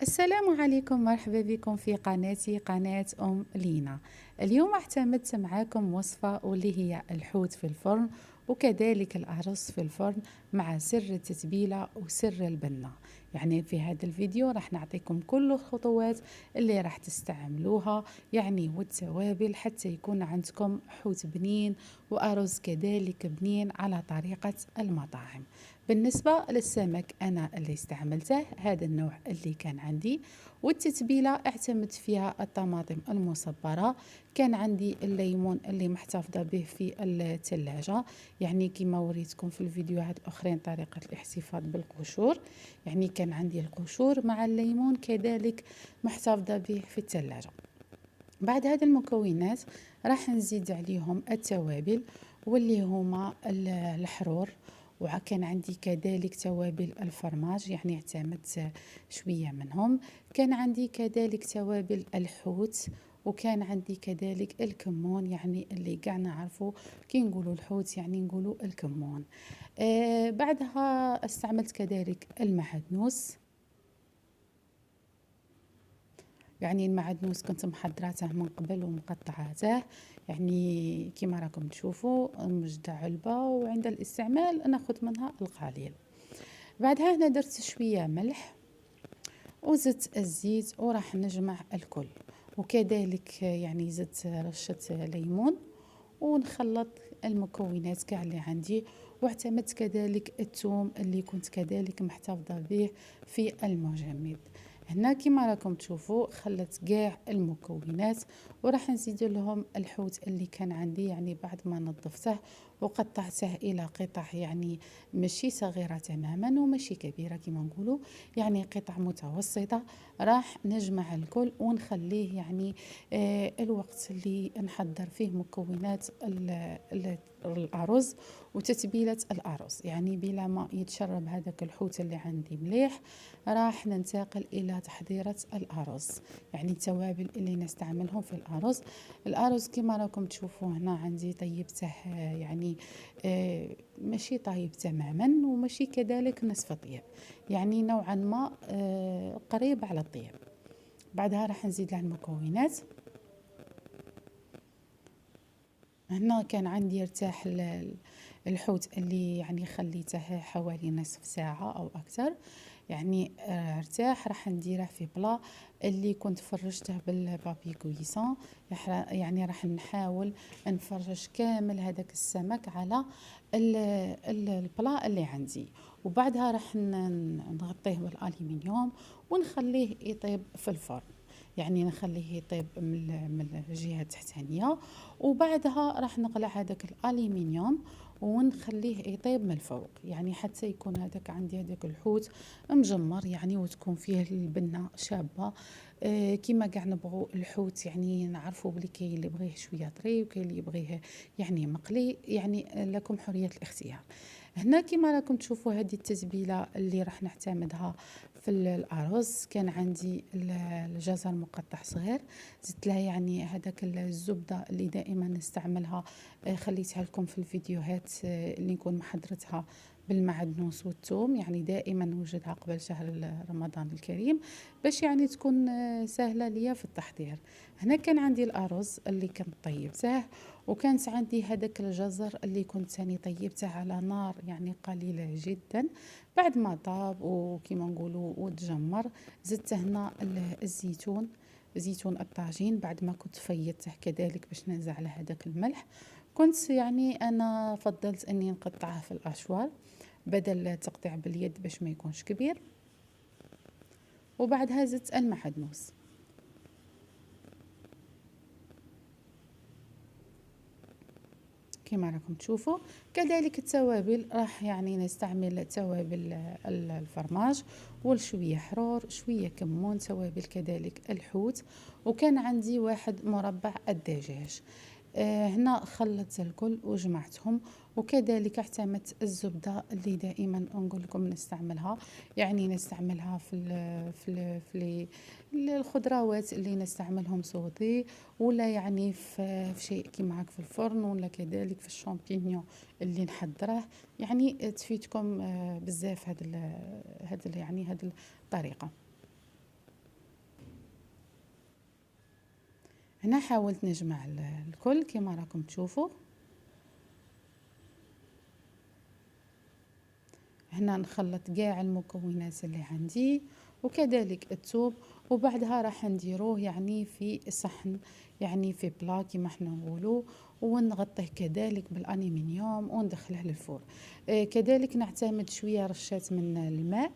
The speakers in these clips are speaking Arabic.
السلام عليكم، مرحبا بكم في قناتي قناة لينا. اليوم اعتمدت معاكم وصفة واللي هي الحوت في الفرن وكذلك الأرز في الفرن مع سر التتبيلة وسر البنة. يعني في هذا الفيديو راح نعطيكم كل الخطوات اللي راح تستعملوها والتوابل حتى يكون عندكم حوت بنين وأرز كذلك بنين على طريقة المطاعم. بالنسبة للسمك أنا اللي استعملته هذا النوع اللي كان عندي، والتتبيلة اعتمدت فيها الطماطم المصبرة، كان عندي الليمون اللي محتفظة به في الثلاجة، يعني كما وريتكم في الفيديوهات الأخرين طريقة الاحتفاظ بالقشور، يعني كان عندي القشور مع الليمون كذلك محتفظة به في الثلاجة. بعد هذه المكونات راح نزيد عليهم التوابل واللي هما الحرور، وكان عندي كذلك توابل الفرماج يعني اعتمدت شوية منهم، كان عندي كذلك توابل الحوت، وكان عندي كذلك الكمون يعني اللي قاع نعرفه كي نقولوا الحوت يعني نقولوا الكمون. بعدها استعملت كذلك المعدنوس، يعني المعدنوس كنت محضراته من قبل ومقطعاته، يعني كما راكم تشوفوا مجدة علبة، وعند الاستعمال ناخذ منها القليل. بعدها هنا درت شوية ملح وزدت الزيت وراح نجمع الكل، وكذلك يعني زدت رشة ليمون ونخلط المكونات كاع اللي عندي، واعتمدت كذلك الثوم اللي كنت كذلك محتفظة به في المجمد. هنا كما راكم تشوفوا خلت كاع المكونات وراح نزيد لهم الحوت اللي كان عندي، يعني بعد ما نظفته وقطعته الى قطع يعني ماشي صغيره تماما وماشي كبيره كما نقولوا، يعني قطع متوسطه. راح نجمع الكل ونخليه يعني الوقت اللي نحضر فيه مكونات الأرز وتتبيلة الأرز، يعني بلا ما يتشرب هذاك الحوت اللي عندي مليح راح ننتقل إلى تحضيرة الأرز، يعني التوابل اللي نستعملهم في الأرز. الأرز كما راكم تشوفوا هنا عندي طيبته يعني ماشي طيب تماما وماشي كذلك نصف طيب، يعني نوعا ما قريب على الطيب. بعدها راح نزيد على المكونات. هنا كان عندي ارتاح الحوت اللي يعني خليته حوالي نصف ساعة أو أكثر، يعني ارتاح. راح نديره في بلا اللي كنت فرشته بالبابي كويسون، يعني راح نحاول نفرش كامل هذاك السمك على البلا اللي عندي، وبعدها راح نغطيه بالالومنيوم ونخليه يطيب في الفرن، يعني نخليه يطيب من الجهه التحتانيه، وبعدها راح نقلع هذاك الالومنيوم ونخليه يطيب من الفوق، يعني حتى يكون هذاك عندي هذاك الحوت مجمر يعني وتكون فيه البنه شابه. كيما قاع نبغوا الحوت، يعني نعرفوا بلي كاين اللي يبغيه شويه طري وكاين اللي يبغيه يعني مقلي، يعني لكم حريه الاختيار. هنا كما راكم تشوفوا هذه التتبيله اللي راح نعتمدها في الأرز، كان عندي الجزر مقطع صغير، زدت لها يعني هذاك الزبدة اللي دائما نستعملها، خليتها لكم في الفيديوهات اللي نكون محضرتها بالمعدنوس والثوم، يعني دائما نوجدها قبل شهر رمضان الكريم باش يعني تكون سهلة ليا في التحضير. هنا كان عندي الأرز اللي كنت طيبته، وكانت عندي هذاك الجزر اللي كنت ثاني طيبته على نار يعني قليلة جدا. بعد ما طاب وكما نقولوا وتجمر زدت هنا الزيتون، زيتون الطاجين بعد ما كنت فيته كذلك باش ننزع على هذاك الملح. كنت يعني انا فضلت اني نقطعه في الاشوار بدل تقطيع باليد باش ما يكونش كبير. وبعدها زدت المعدنوس كما راكم تشوفوا، كذلك التوابل راح يعني نستعمل توابل الفرماج والشوية حرور شوية كمون توابل كذلك الحوت، وكان عندي واحد مربع الدجاج. هنا خلطت الكل وجمعتهم، وكذلك اعتمدت الزبدة اللي دائما نقول لكم نستعملها، يعني نستعملها في الخضروات اللي نستعملهم سوطي، ولا يعني في شيء كيما هاك في الفرن، ولا كذلك في الشامبينيون اللي نحضره، يعني تفيدكم بزاف هاد يعني هاد الطريقة. هنا حاولت نجمع الكل كما راكم تشوفوا. هنا نخلط كاع المكونات اللي عندي وكذلك الثوم، وبعدها راح نديروه يعني في صحن، يعني في بلا كما احنا نقولوا، ونغطيه كذلك بالالومنيوم وندخله للفور. كذلك نعتمد شويه رشات من الماء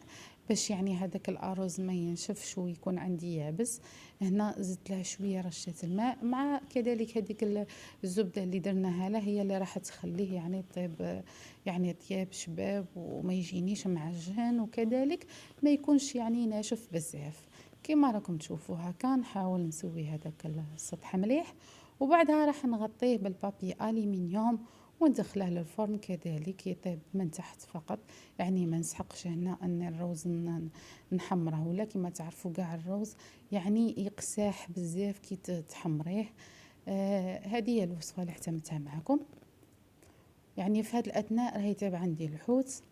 باش يعني هذاك الارز ما ينشفش ويكون عندي يابس. هنا زدت له شويه رشه الماء مع كذلك هذيك الزبده اللي درناها له، هي اللي راح تخليه يعني طيب، يعني طياب شباب وما يجينيش معجن، وكذلك ما يكونش يعني ناشف بزاف. كما راكم تشوفوا هكا نحاول نسوي هذاك السطح مليح، وبعدها راح نغطيه بالبابي الومنيوم وندخله للفرن كذلك يطيب من تحت فقط. يعني ما نسحقش هنا ان الروز نحمره، ولا كما تعرفوا كاع الروز يعني يقساح بزاف كي تحمريه. هذه هي الوصفه اللي اعتمدتها معكم. يعني في هذا الاثناء راهي يطيب عندي الحوت،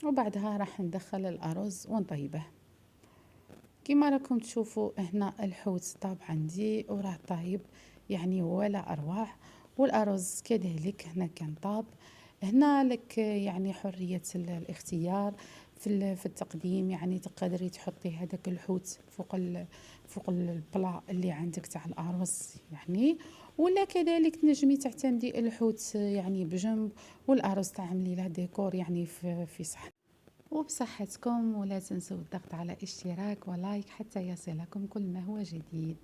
وبعدها راح ندخل الارز ونطيبه. كما راكم تشوفوا هنا الحوت طاب عندي وراه طايب يعني ولا اروع، والارز كذلك هنا كان طاب. هنا لك يعني حرية الاختيار في التقديم، يعني تقدري تحطي هذاك الحوت فوق البلا اللي عندك تاع الارز يعني، ولا كذلك تنجمي تعتمدي الحوت يعني بجنب، والارز تعملي له ديكور يعني في صحن. وبصحتكم، ولا تنسوا الضغط على اشتراك ولايك حتى يصلكم كل ما هو جديد.